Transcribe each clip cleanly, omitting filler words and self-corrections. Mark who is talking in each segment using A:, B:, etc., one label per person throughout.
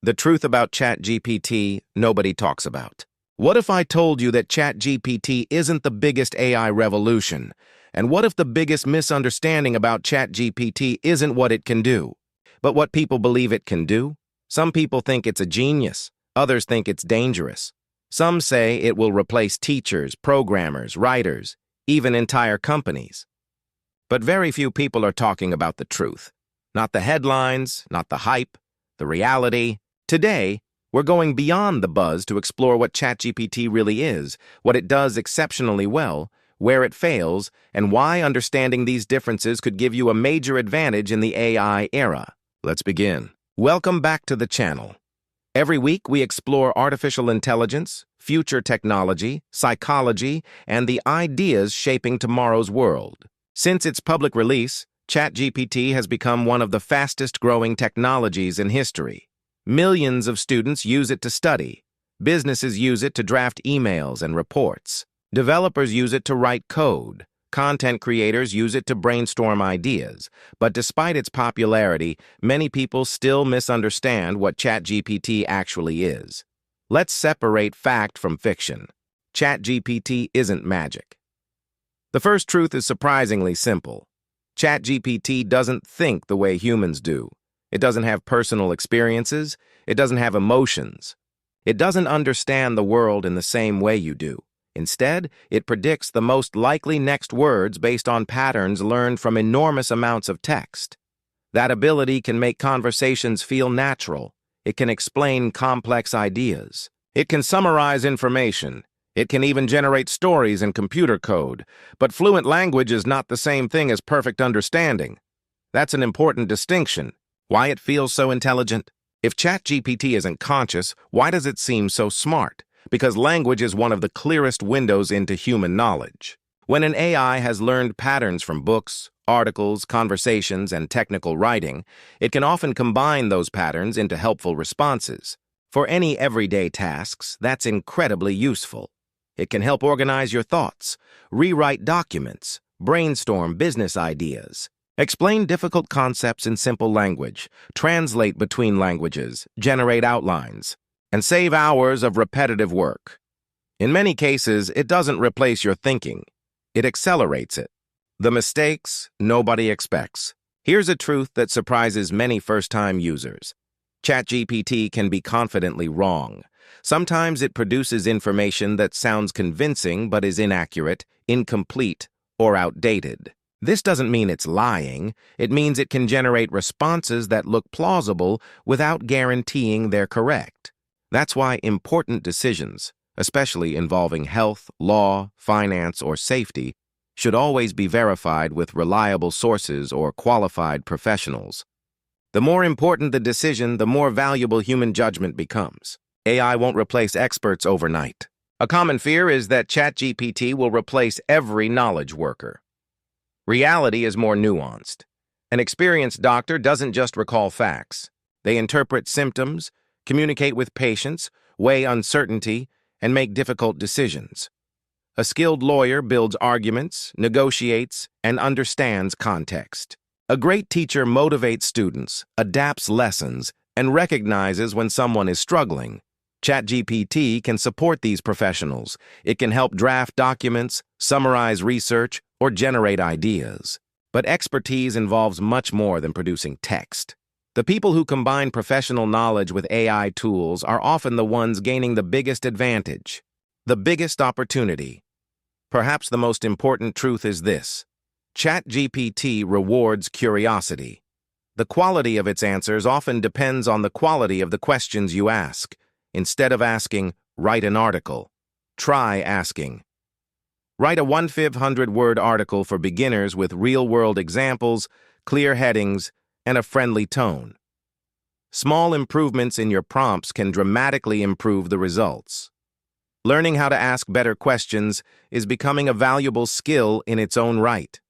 A: The truth about ChatGPT nobody talks about. What if I told you that ChatGPT isn't the biggest AI revolution? And what if the biggest misunderstanding about ChatGPT isn't what it can do, but what people believe it can do? Some people think it's a genius. Others think it's dangerous. Some say it will replace teachers, programmers, writers, even entire companies. But very few people are talking about the truth. Not the headlines, not the hype, the reality. Today, we're going beyond the buzz to explore what ChatGPT really is, what it does exceptionally well, where it fails, and why understanding these differences could give you a major advantage in the AI era. Let's begin. Welcome back to the channel. Every week, we explore artificial intelligence, future technology, psychology, and the ideas shaping tomorrow's world. Since its public release, ChatGPT has become one of the fastest-growing technologies in history. Millions of students use it to study. Businesses use it to draft emails and reports. Developers use it to write code. Content creators use it to brainstorm ideas. But despite its popularity, many people still misunderstand what ChatGPT actually is. Let's separate fact from fiction. ChatGPT isn't magic. The first truth is surprisingly simple. ChatGPT doesn't think the way humans do. It doesn't have personal experiences. It doesn't have emotions. It doesn't understand the world in the same way you do. Instead, it predicts the most likely next words based on patterns learned from enormous amounts of text. That ability can make conversations feel natural. It can explain complex ideas. It can summarize information. It can even generate stories in computer code. But fluent language is not the same thing as perfect understanding. That's an important distinction. Why it feels so intelligent? If ChatGPT isn't conscious, why does it seem so smart? Because language is one of the clearest windows into human knowledge. When an AI has learned patterns from books, articles, conversations, and technical writing, it can often combine those patterns into helpful responses. For any everyday tasks, that's incredibly useful. It can help organize your thoughts, rewrite documents, brainstorm business ideas, explain difficult concepts in simple language, translate between languages, generate outlines, and save hours of repetitive work. In many cases, it doesn't replace your thinking. It accelerates it. The mistakes nobody expects. Here's a truth that surprises many first-time users. ChatGPT can be confidently wrong. Sometimes it produces information that sounds convincing but is inaccurate, incomplete, or outdated. This doesn't mean it's lying. It means it can generate responses that look plausible without guaranteeing they're correct. That's why important decisions, especially involving health, law, finance, or safety, should always be verified with reliable sources or qualified professionals. The more important the decision, the more valuable human judgment becomes. AI won't replace experts overnight. A common fear is that ChatGPT will replace every knowledge worker. Reality is more nuanced. An experienced doctor doesn't just recall facts. They interpret symptoms, communicate with patients, weigh uncertainty, and make difficult decisions. A skilled lawyer builds arguments, negotiates, and understands context. A great teacher motivates students, adapts lessons, and recognizes when someone is struggling. ChatGPT can support these professionals. It can help draft documents, summarize research, or generate ideas. But expertise involves much more than producing text. The people who combine professional knowledge with AI tools are often the ones gaining the biggest advantage, the biggest opportunity. Perhaps the most important truth is this: ChatGPT rewards curiosity. The quality of its answers often depends on the quality of the questions you ask. Instead of asking, "Write an article," try asking, "Write a 1,500-word article for beginners with real-world examples, clear headings, and a friendly tone." Small improvements in your prompts can dramatically improve the results. Learning how to ask better questions is becoming a valuable skill in its own right.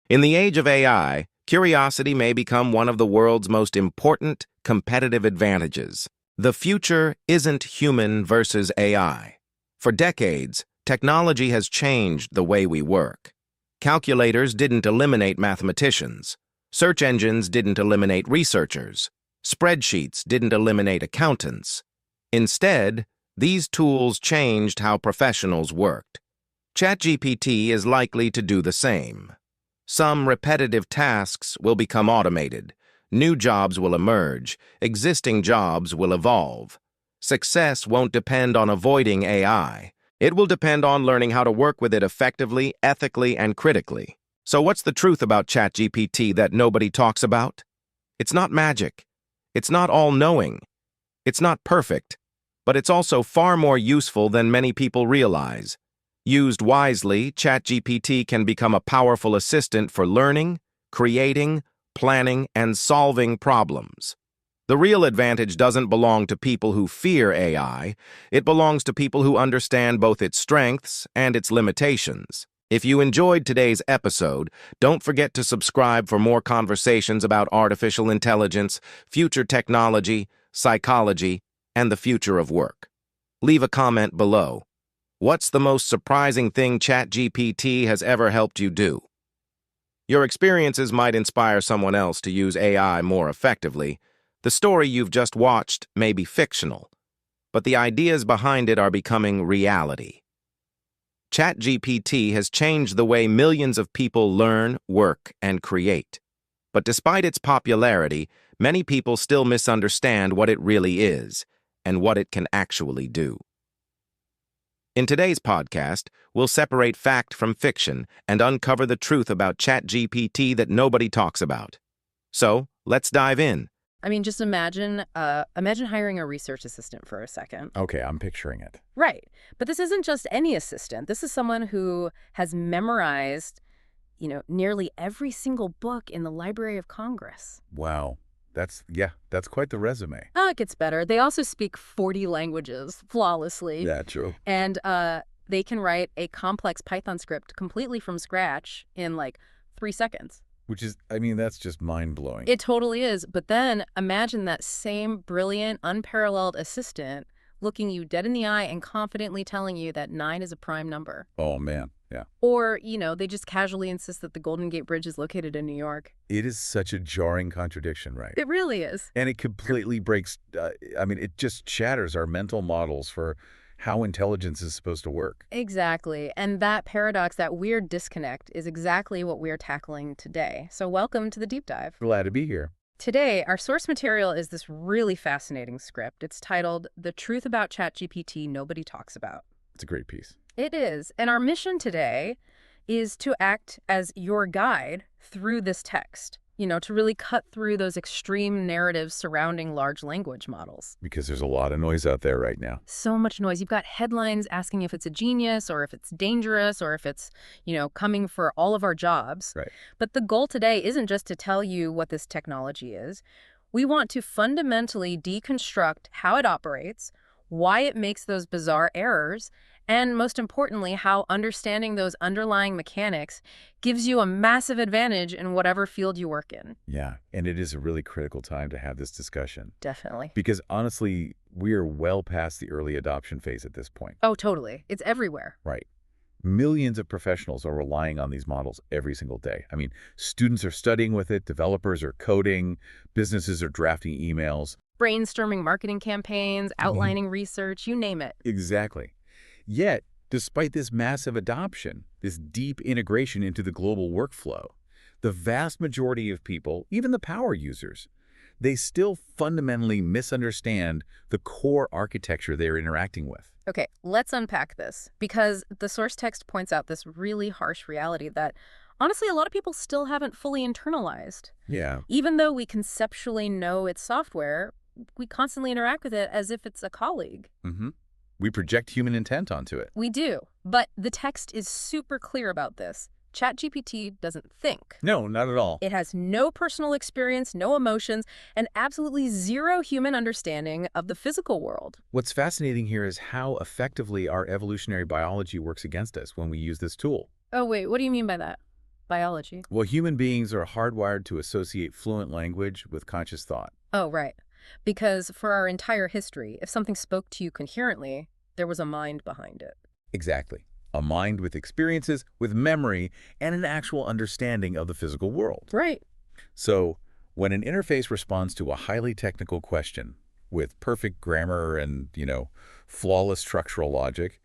A: In the age of AI, curiosity may become one of the world's most important competitive advantages. The future isn't human versus AI. For decades, technology has changed the way we work. Calculators didn't eliminate mathematicians. Search engines didn't eliminate researchers. Spreadsheets didn't eliminate accountants. Instead, these tools changed how professionals worked. ChatGPT is likely to do the same. Some repetitive tasks will become automated. New jobs will emerge. Existing jobs will evolve. Success won't depend on avoiding AI. It will depend on learning how to work with it effectively, ethically, and critically. So what's the truth about ChatGPT that nobody talks about? It's not magic. It's not all-knowing. It's not perfect. But it's also far more useful than many people realize. Used wisely, ChatGPT can become a powerful assistant for learning, creating, planning, and solving problems. The real advantage doesn't belong to people who fear AI. It belongs to people who understand both its strengths and its limitations. If you enjoyed today's episode, don't forget to subscribe for more conversations about artificial intelligence, future technology, psychology, and the future of work. Leave a comment below. What's the most surprising thing ChatGPT has ever helped you do? Your experiences might inspire someone else to use AI more effectively. The story you've just watched may be fictional, but the ideas behind it are becoming reality. ChatGPT has changed the way millions of people learn, work, and create. But despite its popularity, many people still misunderstand what it really is and what it can actually do. In today's podcast, we'll separate fact from fiction and uncover the truth about ChatGPT that nobody talks about. So, let's dive in.
B: I mean, just imagine hiring a research assistant for a second.
C: Okay, I'm picturing it.
B: Right. But this isn't just any assistant. This is someone who has memorized, nearly every single book in the Library of Congress.
C: Wow. That's quite the resume.
B: Oh, it gets better. They also speak 40 languages flawlessly.
C: Yeah, true.
B: And they can write a complex Python script completely from scratch in like 3 seconds.
C: Which is, that's just mind-blowing.
B: It totally is. But then imagine that same brilliant, unparalleled assistant looking you dead in the eye and confidently telling you that 9 is a prime number.
C: Oh, man. Yeah.
B: Or, they just casually insist that the Golden Gate Bridge is located in New York.
C: It is such a jarring contradiction, right?
B: It really is.
C: And it completely breaks, it just shatters our mental models for how intelligence is supposed to work.
B: Exactly. And that paradox, that weird disconnect, is exactly what we're tackling today. So welcome to the Deep Dive.
C: Glad to be here.
B: Today, our source material is this really fascinating script. It's titled, "The Truth About ChatGPT Nobody Talks About."
C: It's a great piece.
B: It is. And our mission today is to act as your guide through this text, to really cut through those extreme narratives surrounding large language models.
C: Because there's a lot of noise out there right now.
B: So much noise. You've got headlines asking if it's a genius or if it's dangerous or if it's, coming for all of our jobs.
C: Right.
B: But the goal today isn't just to tell you what this technology is. We want to fundamentally deconstruct how it operates, why it makes those bizarre errors, and most importantly, how understanding those underlying mechanics gives you a massive advantage in whatever field you work in.
C: Yeah, and it is a really critical time to have this discussion.
B: Definitely.
C: Because honestly, we are well past the early adoption phase at this point.
B: Oh, totally. It's everywhere.
C: Right. Millions of professionals are relying on these models every single day. Students are studying with it, developers are coding, businesses are drafting emails.
B: Brainstorming marketing campaigns, outlining research, you name it.
C: Exactly. Yet, despite this massive adoption, this deep integration into the global workflow, the vast majority of people, even the power users, they still fundamentally misunderstand the core architecture they're interacting with.
B: Okay, let's unpack this, because the source text points out this really harsh reality that, honestly, a lot of people still haven't fully internalized.
C: Yeah.
B: Even though we conceptually know it's software, we constantly interact with it as if it's a colleague.
C: Mm-hmm. We project human intent onto it.
B: We do, but the text is super clear about this. ChatGPT doesn't think.
C: No, not at all.
B: It has no personal experience, no emotions, and absolutely zero human understanding of the physical world.
C: What's fascinating here is how effectively our evolutionary biology works against us when we use this tool.
B: Oh, wait, what do you mean by that? Biology?
C: Well, human beings are hardwired to associate fluent language with conscious thought.
B: Oh, right. Because for our entire history, if something spoke to you coherently, there was a mind behind it.
C: Exactly. A mind with experiences, with memory, and an actual understanding of the physical world.
B: Right.
C: So When an interface responds to a highly technical question with perfect grammar and, flawless structural logic,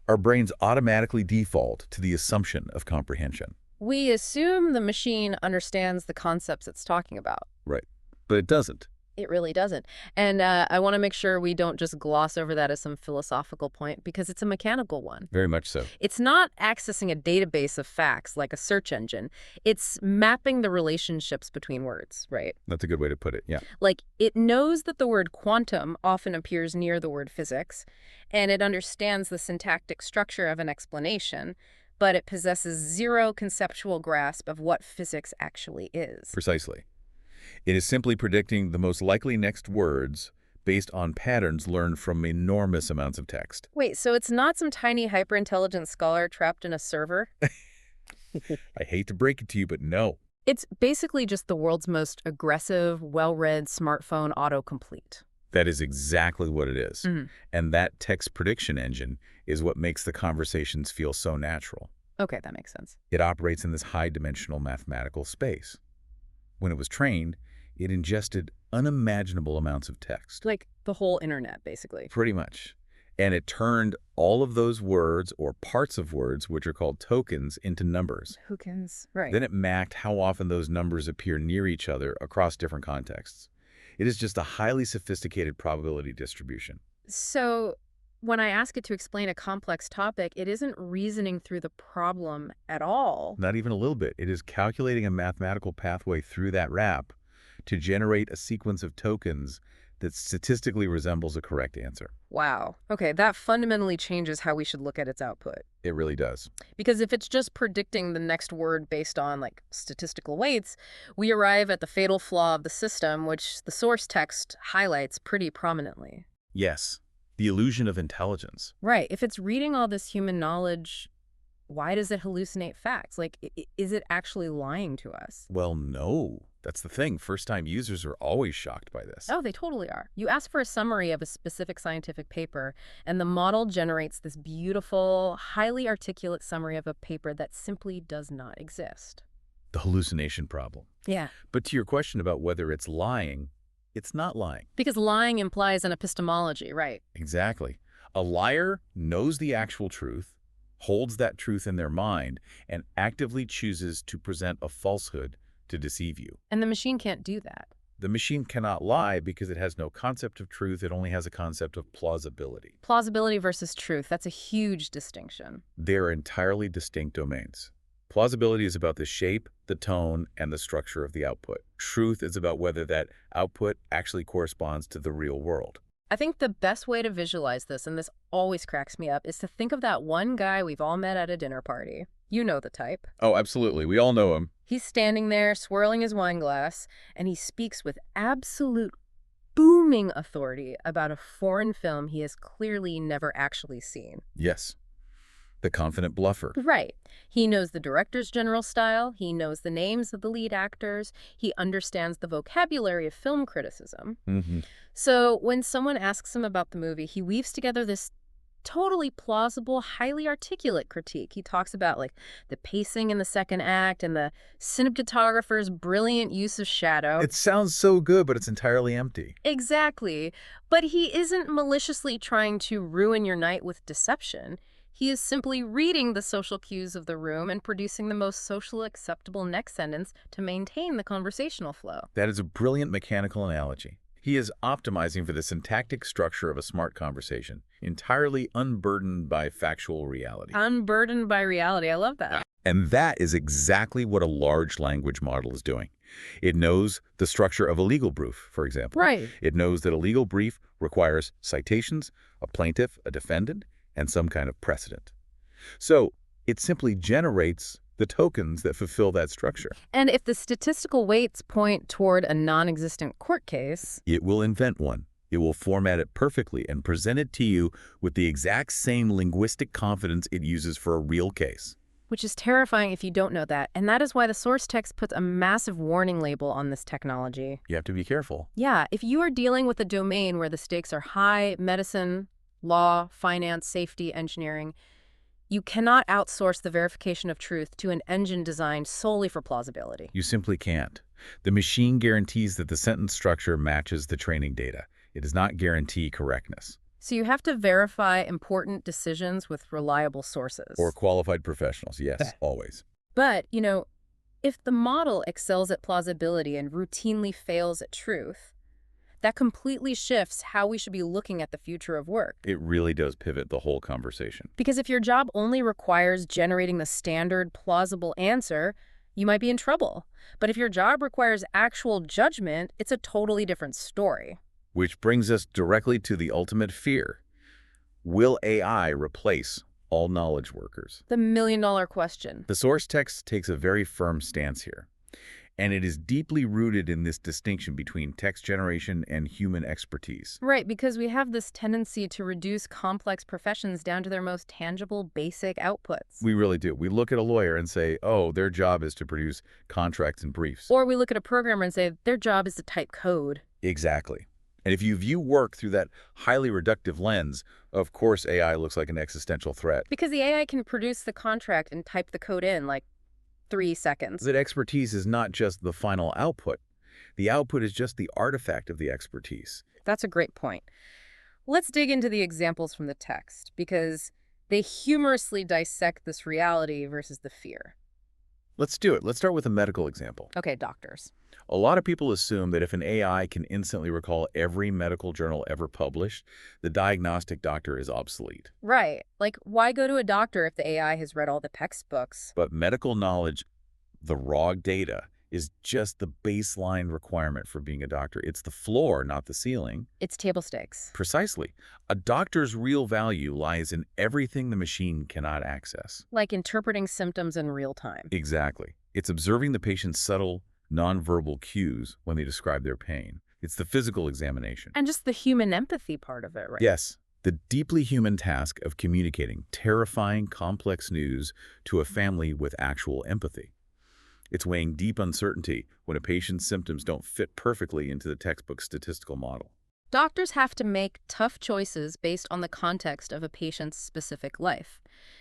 C: our brains automatically default to the assumption of comprehension.
B: We assume the machine understands the concepts it's talking about.
C: Right. But it doesn't.
B: It really doesn't. And I want to make sure we don't just gloss over that as some philosophical point, because it's a mechanical one.
C: Very much so.
B: It's not accessing a database of facts like a search engine. It's mapping the relationships between words, right?
C: That's a good way to put it, yeah.
B: Like, it knows that the word quantum often appears near the word physics, and it understands the syntactic structure of an explanation, but it possesses zero conceptual grasp of what physics actually is.
C: Precisely. It is simply predicting the most likely next words based on patterns learned from enormous amounts of text.
B: Wait, so it's not some tiny hyper-intelligent scholar trapped in a server?
C: I hate to break it to you, but no.
B: It's basically just the world's most aggressive, well-read smartphone autocomplete.
C: That is exactly what it is. And that text prediction engine is what makes the conversations feel so natural.
B: Okay, that makes sense.
C: It operates in this high-dimensional mathematical space. When it was trained, it ingested unimaginable amounts of text.
B: Like the whole internet, basically.
C: Pretty much. And it turned all of those words or parts of words, which are called tokens, into numbers.
B: Tokens, right.
C: Then it mapped how often those numbers appear near each other across different contexts. It is just a highly sophisticated probability distribution.
B: So when I ask it to explain a complex topic, it isn't reasoning through the problem at all.
C: Not even a little bit. It is calculating a mathematical pathway through that wrap to generate a sequence of tokens that statistically resembles a correct answer.
B: Wow. Okay, that fundamentally changes how we should look at its output.
C: It really does.
B: Because if it's just predicting the next word based on, like, statistical weights, we arrive at the fatal flaw of the system, which the source text highlights pretty prominently.
C: Yes, the illusion of intelligence.
B: Right. If it's reading all this human knowledge, why does it hallucinate facts? Like, is it actually lying to us?
C: Well, no. That's the thing. First-time users are always shocked by this.
B: Oh, they totally are. You ask for a summary of a specific scientific paper, and the model generates this beautiful, highly articulate summary of a paper that simply does not exist.
C: The hallucination problem.
B: Yeah.
C: But to your question about whether it's lying, it's not lying.
B: Because lying implies an epistemology, right?
C: Exactly. A liar knows the actual truth, holds that truth in their mind, and actively chooses to present a falsehood to deceive you.
B: And the machine can't do that.
C: The machine cannot lie because it has no concept of truth. It only has a concept of plausibility.
B: Plausibility versus truth, that's a huge distinction.
C: They're entirely distinct domains. Plausibility is about the shape, the tone, and the structure of the output. Truth is about whether that output actually corresponds to the real world.
B: I think the best way to visualize this, and this always cracks me up, is to think of that one guy we've all met at a dinner party. You know the type.
C: Oh, absolutely. We all know him.
B: He's standing there, swirling his wine glass, and he speaks with absolute booming authority about a foreign film he has clearly never actually seen.
C: Yes. The confident bluffer.
B: Right. He knows the director's general style. He knows the names of the lead actors. He understands the vocabulary of film criticism. So when someone asks him about the movie, he weaves together this totally plausible, highly articulate critique. He talks about, like, the pacing in the second act and the cinematographer's brilliant use of shadow.
C: It sounds so good, but it's entirely empty.
B: Exactly. But he isn't maliciously trying to ruin your night with deception. He is simply reading the social cues of the room and producing the most socially acceptable next sentence to maintain the conversational flow.
C: That is a brilliant mechanical analogy. He is optimizing for the syntactic structure of a smart conversation, entirely unburdened by factual reality.
B: Unburdened by reality. I love that.
C: And that is exactly what a large language model is doing. It knows the structure of a legal brief, for example.
B: Right.
C: It knows that a legal brief requires citations, a plaintiff, a defendant, and some kind of precedent. So it simply generates the tokens that fulfill that structure.
B: And if the statistical weights point toward a non-existent court case,
C: it will invent one. It will format it perfectly and present it to you with the exact same linguistic confidence it uses for a real case.
B: which is terrifying if you don't know that. And that is why the source text puts a massive warning label on this technology.
C: You have to be careful.
B: Yeah, if you are dealing with a domain where the stakes are high, medicine, law, finance, safety, engineering, You cannot outsource the verification of truth to an engine designed solely for plausibility.
C: You simply can't. The machine guarantees that the sentence structure matches the training data. It does not guarantee correctness.
B: So you have to verify important decisions with reliable sources.
C: Or qualified professionals, yes, always.
B: But, if the model excels at plausibility and routinely fails at truth, that completely shifts how we should be looking at the future of work.
C: It really does pivot the whole conversation.
B: Because if your job only requires generating the standard, plausible answer, you might be in trouble. But if your job requires actual judgment, it's a totally different story.
C: Which brings us directly to the ultimate fear. Will AI replace all knowledge workers?
B: The million-dollar question.
C: The source text takes a very firm stance here, and it is deeply rooted in this distinction between text generation and human expertise.
B: Right, because we have this tendency to reduce complex professions down to their most tangible, basic outputs.
C: We really do. We look at a lawyer and say, oh, their job is to produce contracts and briefs.
B: Or we look at a programmer and say, their job is to type code.
C: Exactly. And if you view work through that highly reductive lens, of course AI looks like an existential threat.
B: Because the AI can produce the contract and type the code in like 3 seconds.
C: That expertise is not just the final output. The output is just the artifact of the expertise.
B: That's a great point. Let's dig into the examples from the text, because they humorously dissect this reality versus the fear.
C: Let's do it. Let's start with a medical example.
B: Okay, doctors.
C: A lot of people assume that if an AI can instantly recall every medical journal ever published, the diagnostic doctor is obsolete.
B: Right. Like, why go to a doctor if the AI has read all the textbooks?
C: But medical knowledge, the raw data, is just the baseline requirement for being a doctor. It's the floor, not the ceiling.
B: It's table stakes.
C: Precisely. A doctor's real value lies in everything the machine cannot access.
B: Like interpreting symptoms in real time.
C: Exactly. It's observing the patient's subtle, nonverbal cues when they describe their pain. It's the physical examination.
B: And just the human empathy part of it, right?
C: Yes, the deeply human task of communicating terrifying, complex news to a family with actual empathy. It's weighing deep uncertainty when a patient's symptoms don't fit perfectly into the textbook statistical model.
B: Doctors have to make tough choices based on the context of a patient's specific life.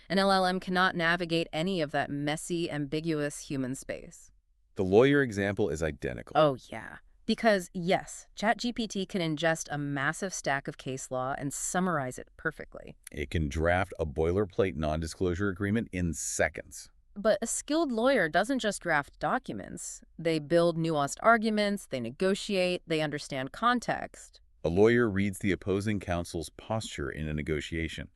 B: An LLM cannot navigate any of that messy, ambiguous human space.
C: The lawyer example is identical.
B: Oh, yeah. Because, yes, ChatGPT can ingest a massive stack of case law and summarize it perfectly.
C: It can draft a boilerplate non-disclosure agreement in seconds.
B: But a skilled lawyer doesn't just draft documents. They build nuanced arguments, they negotiate, they understand context.
C: A lawyer reads the opposing counsel's posture in a negotiation.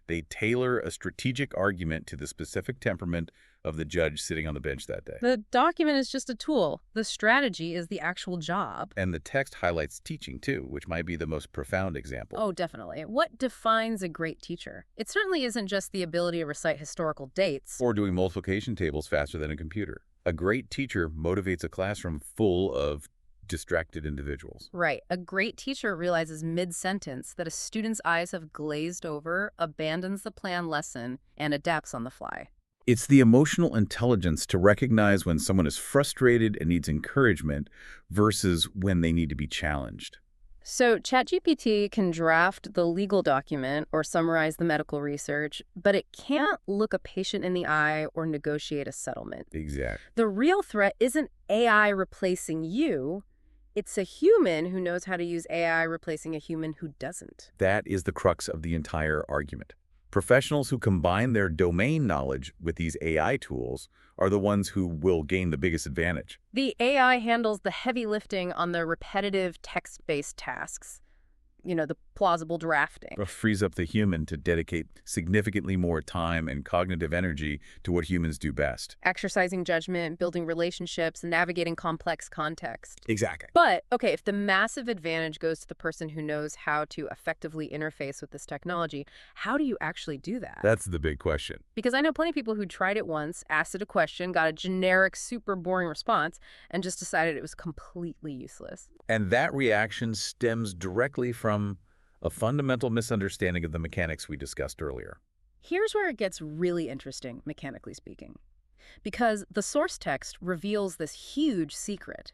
C: They tailor a strategic argument to the specific temperament of the judge sitting on the bench that day.
B: The document is just a tool. The strategy is the actual job.
C: And the text highlights teaching, too, which might be the most profound example.
B: Oh, definitely. What defines a great teacher? It certainly isn't just the ability to recite historical dates.
C: Or doing multiplication tables faster than a computer. A great teacher motivates a classroom full of distracted individuals.
B: Right. A great teacher realizes mid-sentence that a student's eyes have glazed over, abandons the planned lesson, and adapts on the fly.
C: It's the emotional intelligence to recognize when someone is frustrated and needs encouragement versus when they need to be challenged.
B: So ChatGPT can draft the legal document or summarize the medical research, but it can't look a patient in the eye or negotiate a settlement.
C: Exactly.
B: The real threat isn't AI replacing you. It's a human who knows how to use AI replacing a human who doesn't.
C: That is the crux of the entire argument. Professionals who combine their domain knowledge with these AI tools are the ones who will gain the biggest advantage.
B: The AI handles the heavy lifting on the repetitive text-based tasks. The plausible drafting.
C: It frees up the human to dedicate significantly more time and cognitive energy to what humans do best.
B: Exercising judgment, building relationships, navigating complex context.
C: Exactly.
B: But, okay, if the massive advantage goes to the person who knows how to effectively interface with this technology, how do you actually do that?
C: That's the big question.
B: Because I know plenty of people who tried it once, asked it a question, got a generic, super boring response, and just decided it was completely useless.
C: And that reaction stems directly from a fundamental misunderstanding of the mechanics we discussed earlier.
B: Here's where it gets really interesting, mechanically speaking. Because the source text reveals this huge secret.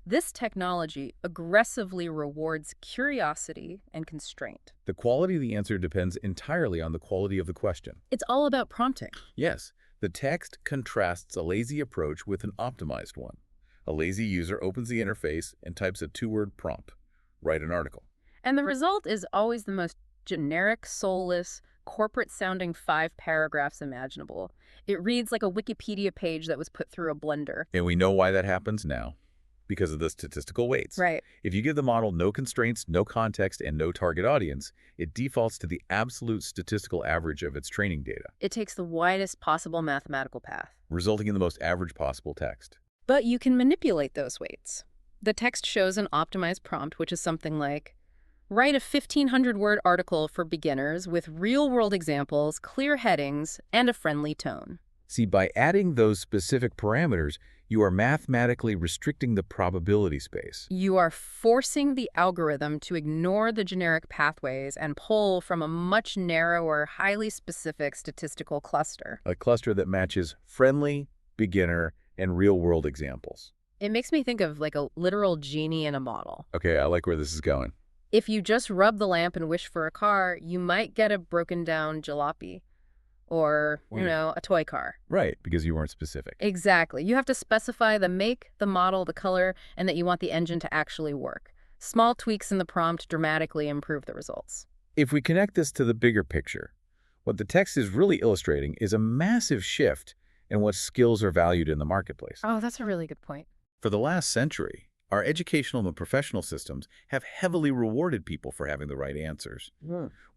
B: This technology aggressively rewards curiosity and constraint.
C: The quality of the answer depends entirely on the quality of the question.
B: It's all about prompting.
C: Yes, the text contrasts a lazy approach with an optimized one. A lazy user opens the interface and types a two-word prompt. Write an article.
B: And the result is always the most generic, soulless, corporate-sounding 5 paragraphs imaginable. It reads like a Wikipedia page that was put through a blender.
C: And we know why that happens now. Because of the statistical weights.
B: Right.
C: If you give the model no constraints, no context, and no target audience, it defaults to the absolute statistical average of its training data,
B: It takes the widest possible mathematical path.
C: resulting in the most average possible text.
B: But you can manipulate those weights. The text shows an optimized prompt, which is something like, write a 1,500-word article for beginners with real-world examples, clear headings, and a friendly tone.
C: See, by adding those specific parameters, you are mathematically restricting the probability space.
B: You are forcing the algorithm to ignore the generic pathways and pull from a much narrower, highly specific statistical cluster.
C: A cluster that matches friendly, beginner, and real-world examples.
B: It makes me think of like a literal genie in a bottle.
C: Okay, I like where this is going.
B: If you just rub the lamp and wish for a car, you might get a broken-down jalopy. Or, a toy car.
C: Right, because you weren't specific.
B: Exactly. You have to specify the make, the model, the color, and that you want the engine to actually work. Small tweaks in the prompt dramatically improve the results.
C: If we connect this to the bigger picture, what the text is really illustrating is a massive shift in what skills are valued in the marketplace.
B: Oh, that's a really good point.
C: For the last century, our educational and professional systems have heavily rewarded people for having the right answers.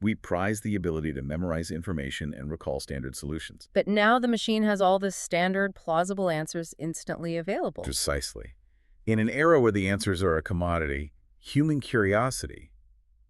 C: We prize the ability to memorize information and recall standard solutions.
B: But now the machine has all the standard, plausible answers instantly available.
C: Precisely. In an era where the answers are a commodity, human curiosity,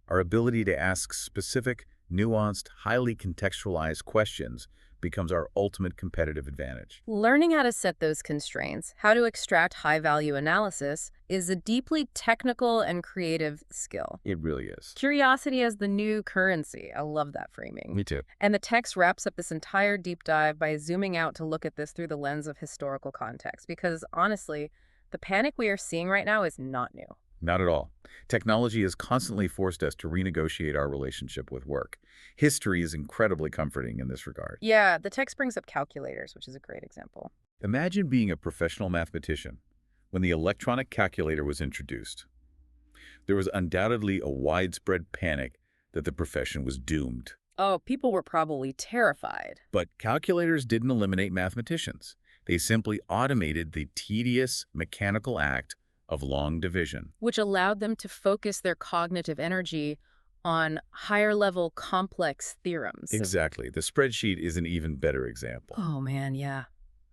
C: our ability to ask specific, nuanced, highly contextualized questions becomes our ultimate competitive advantage.
B: Learning how to set those constraints, how to extract high-value analysis, is a deeply technical and creative skill.
C: It really is.
B: Curiosity as the new currency. I love that framing.
C: Me too.
B: And the text wraps up this entire deep dive by zooming out to look at this through the lens of historical context. Because honestly, the panic we are seeing right now is not new.
C: Not at all. Technology has constantly forced us to renegotiate our relationship with work. History is incredibly comforting in this regard.
B: Yeah, the text brings up calculators, which is a great example.
C: Imagine being a professional mathematician when the electronic calculator was introduced. There was undoubtedly a widespread panic that the profession was doomed.
B: Oh, people were probably terrified.
C: But calculators didn't eliminate mathematicians. They simply automated the tedious, mechanical act of long division.
B: Which allowed them to focus their cognitive energy on higher-level complex theorems.
C: Exactly. The spreadsheet is an even better example.
B: Oh, man, yeah.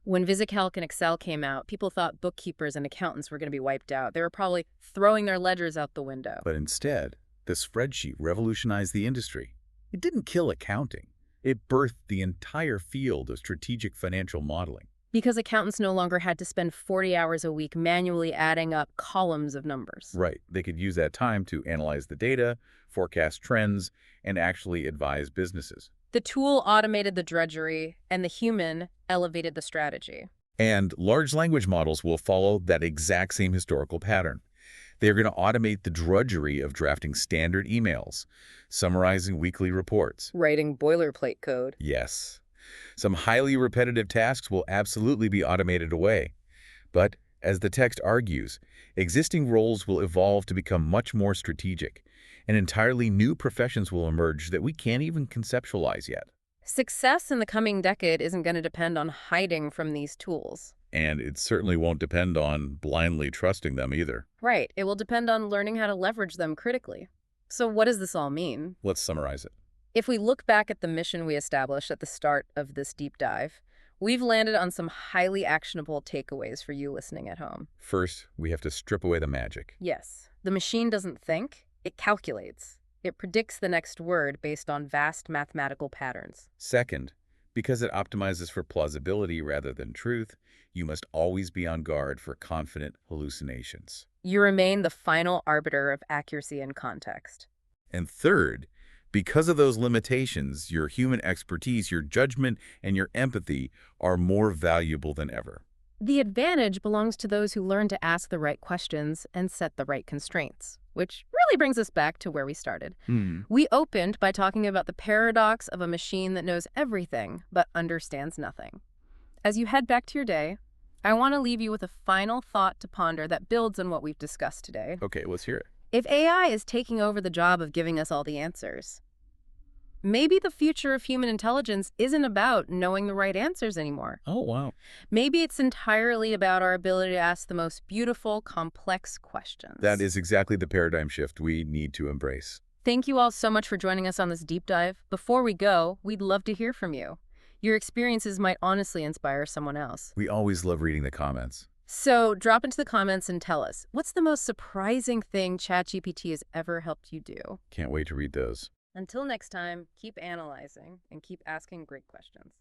B: When VisiCalc and Excel came out, people thought bookkeepers and accountants were going to be wiped out. They were probably throwing their ledgers out the window.
C: But instead, the spreadsheet revolutionized the industry. It didn't kill accounting. It birthed the entire field of strategic financial modeling.
B: Because accountants no longer had to spend 40 hours a week manually adding up columns of numbers.
C: Right. They could use that time to analyze the data, forecast trends, and actually advise businesses.
B: The tool automated the drudgery, and the human elevated the strategy.
C: And large language models will follow that exact same historical pattern. They're going to automate the drudgery of drafting standard emails, summarizing weekly reports.
B: Writing boilerplate code.
C: Yes. Some highly repetitive tasks will absolutely be automated away. But, as the text argues, existing roles will evolve to become much more strategic, and entirely new professions will emerge that we can't even conceptualize yet.
B: Success in the coming decade isn't going to depend on hiding from these tools.
C: And it certainly won't depend on blindly trusting them either.
B: Right. It will depend on learning how to leverage them critically. So what does this all mean?
C: Let's summarize it.
B: If we look back at the mission we established at the start of this deep dive, we've landed on some highly actionable takeaways for you listening at home.
C: First, we have to strip away the magic.
B: Yes, the machine doesn't think, it calculates. It predicts the next word based on vast mathematical patterns.
C: Second, because it optimizes for plausibility rather than truth, you must always be on guard for confident hallucinations.
B: You remain the final arbiter of accuracy and context.
C: And third, because of those limitations, your human expertise, your judgment, and your empathy are more valuable than ever.
B: The advantage belongs to those who learn to ask the right questions and set the right constraints, which really brings us back to where we started. We opened by talking about the paradox of a machine that knows everything but understands nothing. As you head back to your day, I want to leave you with a final thought to ponder that builds on what we've discussed today.
C: Okay, let's hear it.
B: If AI is taking over the job of giving us all the answers, maybe the future of human intelligence isn't about knowing the right answers anymore.
C: Oh, wow.
B: Maybe it's entirely about our ability to ask the most beautiful, complex questions.
C: That is exactly the paradigm shift we need to embrace.
B: Thank you all so much for joining us on this deep dive. Before we go, we'd love to hear from you. Your experiences might honestly inspire someone else.
C: We always love reading the comments.
B: So drop into the comments and tell us, what's the most surprising thing ChatGPT has ever helped you do?
C: Can't wait to read those.
B: Until next time, keep analyzing and keep asking great questions.